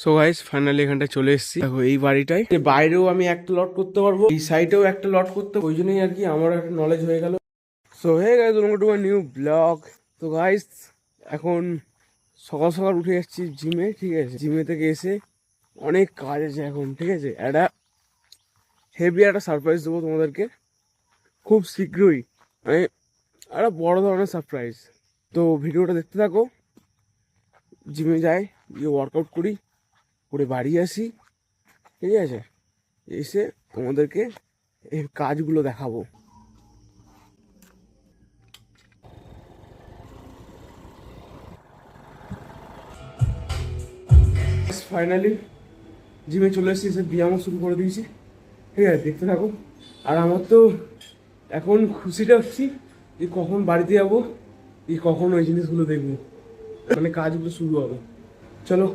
So guys finally এখানটা চলে এসেছি। দেখো এই বাড়িটায় বাইরেও আমি একটা লট করতে পারবো, এই সাইডেও একটা লট করতে, ওই জন্যই আর কি আমার একটা নলেজ হয়ে গেল। So hey guys, welcome to my new blog. তো গাইস এখন সকাল সকাল উঠে যাচ্ছি জিমে, ঠিক আছে। জিমে থেকে এসে অনেক কাজ আছে এখন, ঠিক আছে। একটা হেভি একটা সারপ্রাইজ দেবো তোমাদেরকে খুব শীঘ্রই, মানে একটা বড় ধরনের সারপ্রাইজ। তো ভিডিওটা দেখতে থাকো। জিমে যাই, গিয়ে ওয়ার্কআউট করি, করে বাড়ি আসি, ঠিক আছে। এসে তোমাদেরকে এই কাজগুলো দেখাবো। ফাইনালি জিমে চলে এসেছি, এসে ব্যায়ামও শুরু করে দিয়েছি, ঠিক আছে। দেখতে থাকো। আর আমার তো এখন খুশিটা হচ্ছি যে কখন বাড়িতে যাবো, এই কখন ওই জিনিসগুলো দেখবো, মানে কাজগুলো শুরু হবে। চলো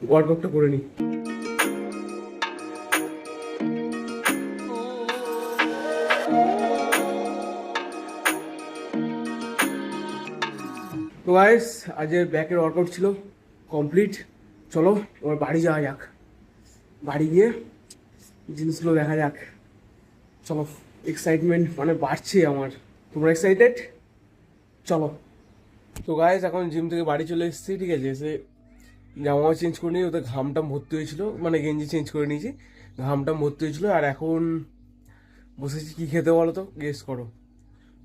ওয়ার্কআউটটা করে নিই। তো গাইস আজের ব্যাকের ওয়ার্কআউট ছিল কমপ্লিট। চলো এবার বাড়ি যাওয়া যাক, বাড়ি গিয়ে জিনিসগুলো দেখা যাক। চলো, এক্সাইটমেন্ট মানে বাড়ছে আমার। তোমরা এক্সাইটেড? চলো। তো গাইস এখন জিম থেকে বাড়ি চলে এসেছি, ঠিক আছে। এসে জামাও চেঞ্জ করে নিই, ওতে ঘামটাম ভর্তি হয়েছিল, মানে গেঞ্জি চেঞ্জ করে নিয়েছি, ঘামটাম ভর্তি হয়েছিল। আর এখন বসেছি কি খেতে বলো তো, গেস করো।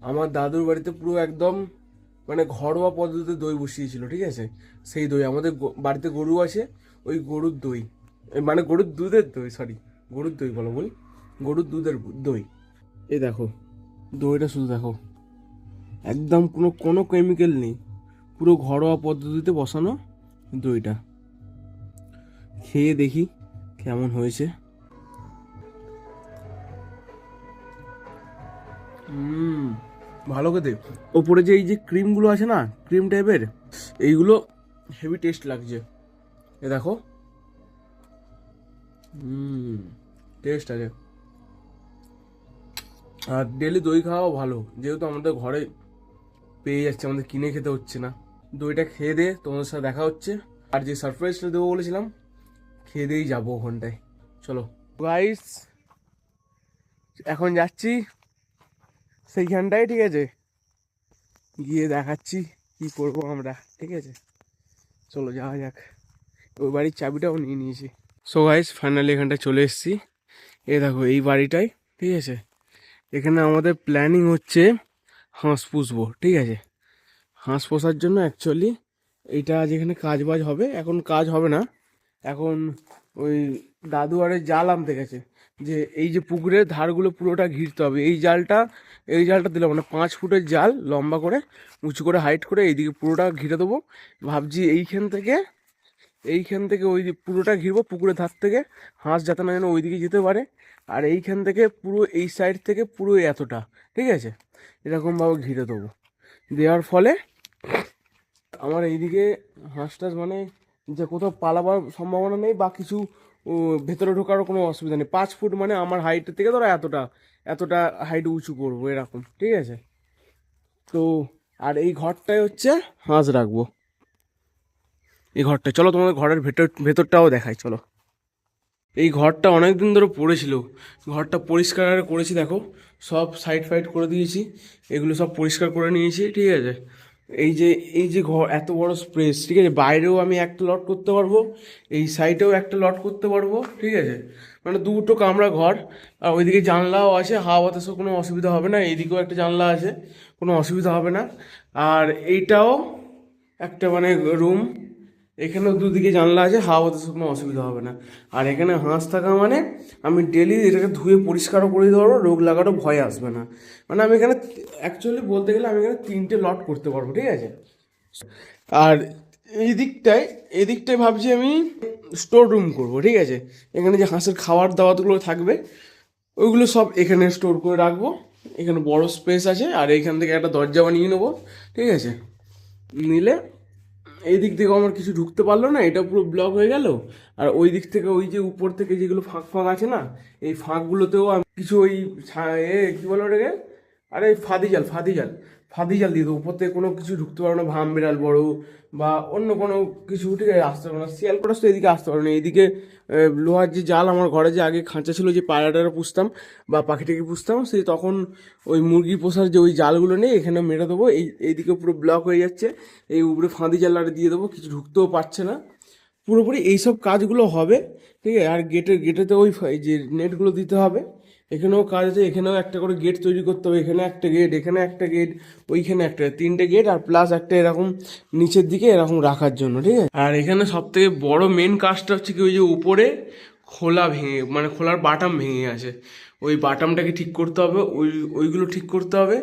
আমার দাদুর বাড়িতে পুরো একদম মানে ঘরোয়া পদ্ধতিতে দই বসিয়েছিল, ঠিক আছে। সেই দই আমাদের বাড়িতে গরু আছে, ওই গরুর দই, মানে গরুর দুধের দই, সরি গরুর দই বলো বল, গরুর দুধের দই। এই দেখো দইটা, শুধু দেখো, একদম কোনো কোনো কেমিক্যাল নেই, পুরো ঘরোয়া পদ্ধতিতে বসানো দইটা। খেয়ে দেখি কেমন হয়েছে। ভালো খেতে। ওপরে যে এই যে ক্রিমগুলো আছে না, ক্রিম টাইপের, এইগুলো হেভি টেস্ট লাগছে। এ দেখো, টেস্ট আছে। আর ডেলি দই খাওয়াও ভালো, যেহেতু আমাদের ঘরে পেয়ে যাচ্ছে, আমাদের কিনে খেতে হচ্ছে না। দইটা খেয়ে দিয়ে তোমাদের সাথে দেখা হচ্ছে। আর যে সারপ্রাইজটা দেবো বলেছিলাম, খেয়ে দিয়েই যাবো ওখানটায়। চলো গাইস, এখন যাচ্ছি সেইখানটায়, ঠিক আছে। গিয়ে দেখাচ্ছি কি করবো আমরা, ঠিক আছে। চলো যাওয়া যাক। ওই বাড়ির চাবিটাও নিয়ে নিয়েছি। সো গাইস ফাইনালি এখানটায় চলে এসেছি। এ দেখো এই বাড়িটাই, ঠিক আছে। এখানে আমাদের প্ল্যানিং হচ্ছে হাঁস পুষবো, ঠিক আছে। হাঁস পোষার জন্য অ্যাকচুয়ালি এইটা যেখানে কাজ বাজ হবে, এখন কাজ হবে না। এখন ওই দাদু আরে জাল আনতে গেছে, যে এই যে পুকুরের ধারগুলো পুরোটা ঘিরতে হবে। এই জালটা দিলাম, মানে 5 ফুটের জাল, লম্বা করে উঁচু করে হাইট করে এইদিকে পুরোটা ঘিরে দেবো। ভাবছি এইখান থেকে ওই পুরোটা ঘিরবো, পুকুরের ধার থেকে হাঁস যাতে না যেন ওইদিকে যেতে পারে। আর এইখান থেকে পুরো এই সাইড থেকে পুরো এতটা, ঠিক আছে, এরকমভাবে ঘিরে দেবো। দেওয়ার ফলে আমার এইদিকে হাঁস টাস মানে যে কোথাও পালাবার সম্ভাবনা নেই, বা কিছু ভেতরে ঢোকারও কোনো অসুবিধা নেই। 5 ফুট মানে আমার হাইটের থেকে ধরো এতটা এতটা হাইট উঁচু করবো এরকম, ঠিক আছে। তো আর এই ঘরটায় হচ্ছে হাঁস রাখবো, এই ঘরটায়। চলো তোমাদের ঘরের ভেতরটাও দেখাই, চলো। এই ঘরটা অনেক দিন ধরে পড়েছিল, ঘরটা পরিষ্কার করেছি, দেখো সব সাইড ফাইড করে দিয়েছি, এগুলো সব পরিষ্কার করে নিয়েছি, ঠিক আছে। এই যে ঘর এত বড় স্পেস, ঠিক আছে। বাইরেও আমি একটা লট করতে পারবো, এই সাইডেও একটা লট করতে পারবো, ঠিক আছে। মানে দুটো কামরা ঘর। আর ওইদিকে জানলাও আছে, হাওয়া বাতাসও কোনো অসুবিধা হবে না। এইদিকেও একটা জানলা আছে, কোনো অসুবিধা হবে না। আর এইটাও একটা মানে রুম, এখানেও দুদিকে জানলা আছে, হাওয়া বাতাসের কোনো অসুবিধা হবে না। আর এখানে হাঁস থাকা মানে আমি ডেলি এটাকে ধুয়ে পরিষ্কারও করে দিতে পারবো, রোগ লাগারও ভয় আসবে না। মানে আমি এখানে অ্যাকচুয়ালি বলতে গেলে আমি এখানে 3টে লট করতে পারবো, ঠিক আছে। আর এই দিকটায় ভাবছি আমি স্টোর রুম করবো, ঠিক আছে। এখানে যে হাঁসের খাবার দাবারগুলো থাকবে, ওইগুলো সব এখানে স্টোর করে রাখবো। এখানে বড় স্পেস আছে, আর এইখান থেকে একটা দরজা বানিয়ে নেবো, ঠিক আছে। নিলে এই দিক থেকে আমার কিছু ঢুকতে পারলো না, এটা পুরো ব্লক হয়ে গেল। আর ওই দিক থেকে ওই যে উপর থেকে যেগুলো ফাঁক ফাঁক আছে না, এই ফাঁকগুলোতেও আমি কিছু ওই কি বলো ওটাকে, আরে ফাদি জাল ফাঁদি জাল দিয়ে দেবো, উপর থেকে কোনো কিছু ঢুকতে পারবে না, ভাম বিড়াল বড় বা অন্য কোনো কিছু, ঠিক আছে, আসতে পারবে না। শিয়াল কটাস তো এদিকে আসতে পারবে না। এইদিকে লোহার যে জাল, আমার ঘরে যে আগে খাঁচা ছিল, যে পায়রাটারা পুষতাম বা পাখিটাকে পুষতাম, সেই তখন ওই মুরগি পোষার যে ওই জালগুলো নেই, এখানে মেরে দেবো। এইদিকে পুরো ব্লক হয়ে যাচ্ছে, এই উপরে ফাঁদি জালটা দিয়ে দেবো, কিছু ঢুকতেও পারছে না পুরোপুরি। এইসব কাজগুলো হবে, ঠিক আছে। আর গেটেতে ওই যে নেটগুলো দিতে হবে। এখানেও কাজ আছে, এখানেও একটা করে গেট তৈরি করতে হবে, এখানে একটা গেট, এখানে একটা গেট, ওইখানে একটা, 3টে গেট, আর প্লাস একটা এরকম নিচের দিকে এরকম রাখার জন্য, ঠিক আছে। আর এখানে সব থেকে বড় মেন কাজটা হচ্ছে কি, ওই যে উপরে খোলা ভেঙে, মানে খোলার বাটাম ভেঙে আছে, ওই বাটামটাকে ঠিক করতে হবে, ওইগুলো ঠিক করতে হবে।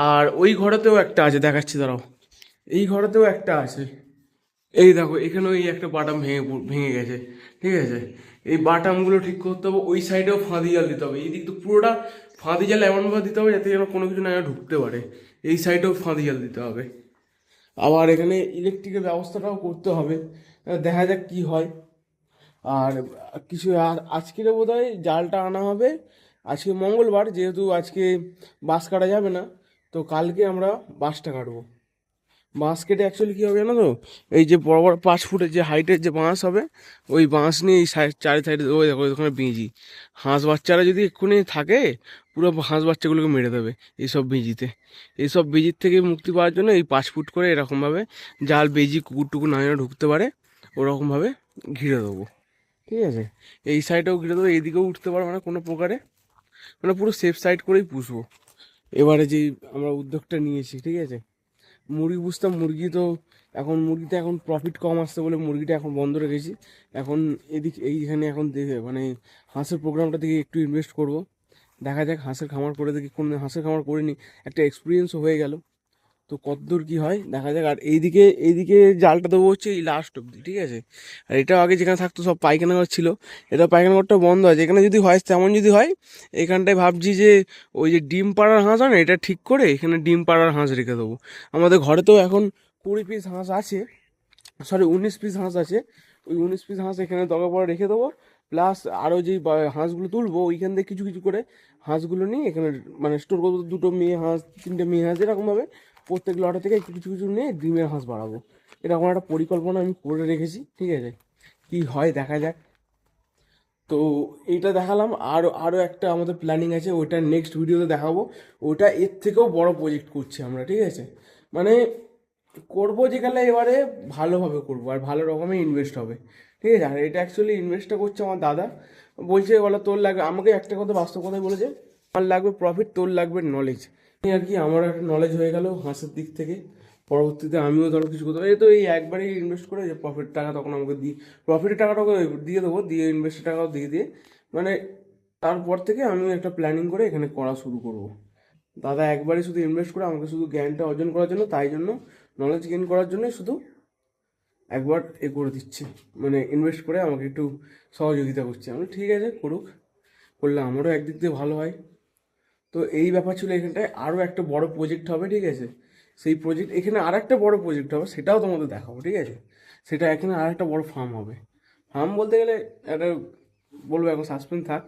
আর ওই ঘরেতেও একটা আছে, দেখাচ্ছি দাঁড়াও, এই ঘরেতেও একটা আছে, এই দেখো এখানে ওই একটা বাটাম ভেঙে গেছে, ঠিক আছে। এই বাটামগুলো ঠিক করতে হবে। ওই সাইডেও ফাঁদি জাল দিতে হবে, এই দিক তো পুরোটা ফাঁদি জাল এমনভাবে দিতে হবে যাতে যেন কোনো কিছু না ঢুকতে পারে। এই সাইডেও ফাঁদি জাল দিতে হবে। আবার এখানে ইলেকট্রিকের ব্যবস্থাটাও করতে হবে, দেখা যাক কি হয়। আর কিছু, আর আজকের বোধহয় জালটা আনা হবে। আজকে মঙ্গলবার, যেহেতু আজকে বাঁশ কাটা যাবে না, তো কালকে আমরা বাঁশটা কাটবো। বাঁশ কেটে অ্যাকচুয়ালি কী হবে জানো তো, এই যে বড় বড় 5 ফুটের যে হাইটের যে বাঁশ হবে, ওই বাঁশ নিয়ে এই চারি সাইডে, ওই দেখো ওখানে বিঁজি, হাঁস বাচ্চারা যদি এক্ষুনি থাকে, পুরো হাঁস বাচ্চাগুলোকে মেরে দেবে এইসব বিঁজিতে। এইসব বিঁজির থেকে মুক্তি পাওয়ার জন্য এই 5 ফুট করে এরকমভাবে জাল, বেজি, কুকুর টুকুর না যেন ঢুকতে পারে, ওরকমভাবে ঘিরে দেবো, ঠিক আছে। এই সাইডেও ঘিরে দেবো, এইদিকেও উঠতে পারবো না কোনো প্রকারে, মানে পুরো সেফ সাইড করেই পুষবো। এবারে যেই আমরা উদ্যোগটা নিয়েছি, ঠিক আছে। মুরগি পুষতাম, মুরগি তো এখন, মুরগিতে এখন প্রফিট কম আসছে বলে মুরগিটা এখন বন্ধ রেখেছি। এখন এইখানে এখন দেখে মানে হাঁসের প্রোগ্রামটা থেকে একটু ইনভেস্ট করব। দেখা যাক, হাঁসের খামার করে দেখি, কোন হাঁসের খামার করিনি, একটা এক্সপিরিয়েন্সও হয়ে গেল, তো কতদূর কী হয় দেখা যাক। আর এইদিকে জালটা দেবো হচ্ছে এই লাস্ট অব্দি, ঠিক আছে। আর এটাও আগে যেখানে থাকতো সব পায়খানা ঘর ছিল, এটা পায়খানা ঘরটা বন্ধ আছে। এখানে যদি হয় তেমন, যদি হয় এখানটায় ভাবছি যে ওই যে ডিম পাড়ার হাঁস হয় না, এটা ঠিক করে এখানে ডিম পাড়ার হাঁস রেখে দেবো। আমাদের ঘরে তো এখন 20 পিস হাঁস আছে, সরি 19 পিস হাঁস আছে। ওই 19 পিস হাঁস এখানে দরকার পড়ে রেখে দেবো। প্লাস আরও যেই হাঁসগুলো তুলবো, ওইখান থেকে কিছু কিছু করে হাঁসগুলো নিয়ে এখানে মানে স্টোর করবো। 2টো মেয়ে হাঁস, 3টে মেয়ে হাঁস, এরকমভাবে প্রত্যেক লটে থেকে একটু কিছু কিছু নিয়ে ডিমের হাঁস বাড়াবো। এরকম একটা পরিকল্পনা আমি করে রেখেছি, ঠিক আছে। কি হয় দেখা যাক। তো এইটা দেখালাম, আরও একটা আমাদের প্ল্যানিং আছে, ওইটা নেক্সট ভিডিওতে দেখাবো। ওটা এর থেকেও বড় প্রজেক্ট করছি আমরা, ঠিক আছে। মানে করবো যেখানে এবারে ভালোভাবে করবো, আর ভালো রকমের ইনভেস্ট হবে, ঠিক আছে। আর এটা অ্যাকচুয়ালি ইনভেস্টটা করছে আমার দাদা। বলছে বলো তোর লাগবে, আমাকে একটা কথা বাস্তব কথাই বলেছে, আমার লাগবে প্রফিট, তোর লাগবে নলেজ। আর কি, আমার একটা নলেজ হয়ে গেল হাঁসের দিক থেকে। পরবর্তীতে আমিও ধরো কিছু করতে পারি। তো এই একবারই ইনভেস্ট করে যে প্রফিট টাকা তখন আমাকে প্রফিটের টাকাটাকে দিয়ে দেবো, দিয়ে ইনভেস্টের টাকাও দিয়ে মানে তারপর থেকে আমিও একটা প্ল্যানিং করে এখানে করা শুরু করব। দাদা একবারই শুধু ইনভেস্ট করে আমাকে শুধু জ্ঞানটা অর্জন করার জন্য, তাই জন্য নলেজ গেইন করার জন্য শুধু একবার করে দিচ্ছে, মানে ইনভেস্ট করে আমাকে একটু সহযোগিতা করছে। আমি ঠিক আছে করুক, করলে আমারও একদিক দিয়ে ভালো হয়। তো এই ব্যাপার ছিল। এখানটায় আরও একটা বড় প্রজেক্ট হবে, ঠিক আছে। সেই প্রজেক্ট, এখানে আর একটা বড় প্রজেক্ট হবে, সেটাও তোমাদের দেখাবো, ঠিক আছে। সেটা এখানে আর একটা বড় ফার্ম হবে। ফার্ম বলতে গেলে একটা বলবো, এখন সাসপেন্স থাক।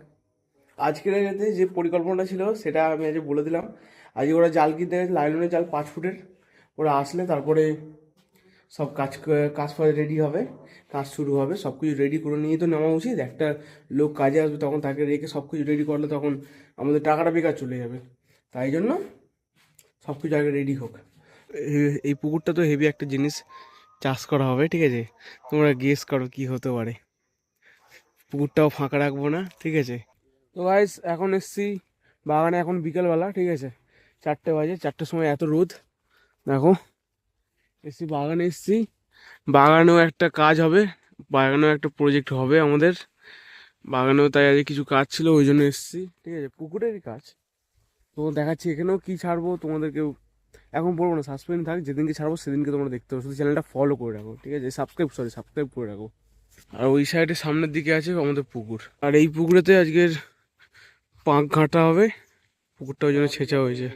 আজকের যাতে যে পরিকল্পনাটা ছিল সেটা আমি আজ বলে দিলাম। আজকে ওরা জাল কিনতে গেছে, লাইলনের জাল 5 ফুটের। ওরা আসলে তারপরে সব কাজ রেডি হবে, কাজ শুরু হবে। সব কিছু রেডি করে নিয়ে তো নেওয়া উচিত। একটা লোক কাজে আসবে, তখন তাকে রেখে সব কিছু রেডি করলে তখন আমাদের টাকাটা বেকার চলে যাবে। তাই জন্য সব কিছু আগে রেডি হোক। এই পুকুরটা তো হেভি একটা জিনিস চাষ করা হবে, ঠিক আছে। তোমরা গেস করো কি হতে পারে। পুকুরটাও ফাঁকা রাখবো না, ঠিক আছে। তো গাইস এখন এসছি বাগানে, এখন বিকেলবেলা, ঠিক আছে। 4টে বাজে, 4টের সময় এত রোদ, দেখো এসছি বাগানে এসছি। বাগানেও একটা কাজ হবে, বাগানেও একটা প্রজেক্ট হবে আমাদের বাগানেও। তাই আজকে কিছু কাজ ছিল, ওই জন্য এসছি, ঠিক আছে। পুকুরেরই কাজ। তো দেখাচ্ছি এখানেও কি ছাড়বো তোমাদেরকেও এখন বলবো না, সাসপেন্স থাক। যেদিনকে ছাড়বো সেদিনকে তোমরা দেখতে পাবো। শুধু চ্যানেলটা ফলো করে রাখো, ঠিক আছে। সাবস্ক্রাইব করে রাখো। আর ওই সাইডে সামনের দিকে আছে আমাদের পুকুর, আর এই পুকুরেতে আজকের পাঁক ঘাঁটা হবে। পুকুরটা ওই জন্য ছেঁচা হয়েছে।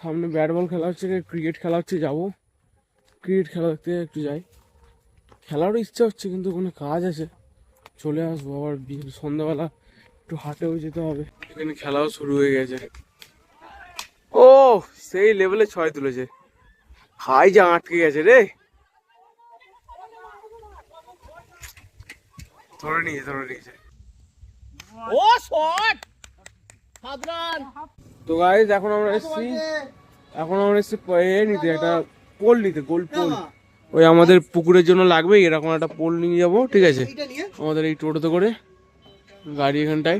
সামনে ব্যাট বল খেলা হচ্ছে, ক্রিকেট খেলা হচ্ছে, যাবো ক্রিকেট খেলা দেখতে একটু যাই। খেলারও ইচ্ছা হচ্ছে কিন্তু ওখানে কাজ আছে, চলে আসবো আবার সন্ধ্যাবেলা একটু হাটেও যেতে হবে। এখানে খেলাও শুরু হয়ে গেছে। ও সেই লেভেলে ছয় তুলেছে, হাই যা আটকে গেছে রে, ধরে নিয়েছে। ও শট সাবধান। তো গাইস এখন আমরা এসেছি নিতে একটা পোল নিতে, গোল পোল। ওই আমাদের পুকুরের জন্য লাগবে এরকম একটা পোল নিয়ে যাবো, ঠিক আছে, আমাদের এই টোটোতে করে গাড়ি এখানটায়।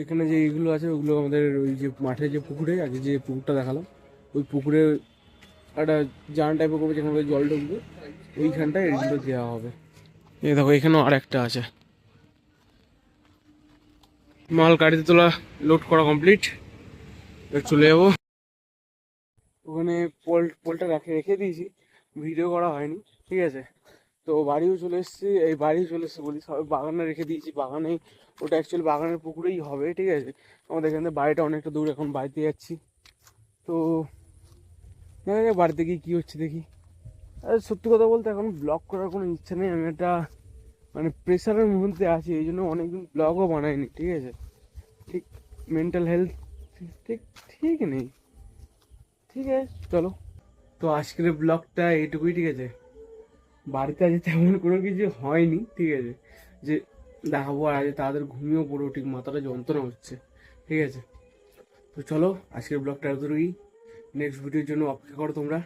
এখানে যে এইগুলো আছে ওগুলো আমাদের ওই যে মাঠে যে পুকুরে আগে যে পুকুরটা দেখালাম, ওই পুকুরে একটা জান টাইপের করবে যেখানে জল ঢুকবে, ওইখানটায় এগুলো দেওয়া হবে। এই দেখো এখানেও আর একটা আছে। মাল গাড়িতে তোলা লোড করা কমপ্লিট, চলে যাবো। ওখানে পোলটা রেখে দিয়েছি, ভিডিও করা হয়নি, ঠিক আছে। তো বাড়িও চলে এসেছি, এই বাড়ি চলে এসেছি বলি, সবাই বাগানে রেখে দিয়েছি, বাগানেই ওটা অ্যাকচুয়ালি বাগানের পুকুরেই হবে, ঠিক আছে। আমাদের এখান থেকে বাড়িটা অনেকটা দূর, এখন বাড়িতে যাচ্ছি। তো দেখা যাক বাড়িতে গিয়ে কী হচ্ছে দেখি। আর সত্যি কথা বলতে এখন ব্লগ করার কোনো ইচ্ছা নেই, আমি একটা মানে প্রেশারের মধ্যে আছি, এই জন্য অনেকদিন ব্লগও বানাইনি, ঠিক আছে। ঠিক মেন্টাল হেলথ ঠিক ঠিক নেই, ঠিক আছে চলো। তো আজকের ব্লগটা এইটুকুই, ঠিক আছে। বাড়িতে আজ তেমন কোনো কিছু হয়নি, ঠিক আছে, যে দেখাবো। আর আজ তাদের ঘুমিয়েও পড়েও ঠিক মাথাটা যন্ত্রণা হচ্ছে, ঠিক আছে। তো চলো আজকের ব্লগটা এতটুকুই, নেক্সট ভিডিওর জন্য অপেক্ষা করো তোমরা।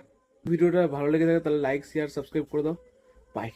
ভিডিওটা ভালো লেগে থাকে তাহলে লাইক শেয়ার সাবস্ক্রাইব করে দাও। বাই।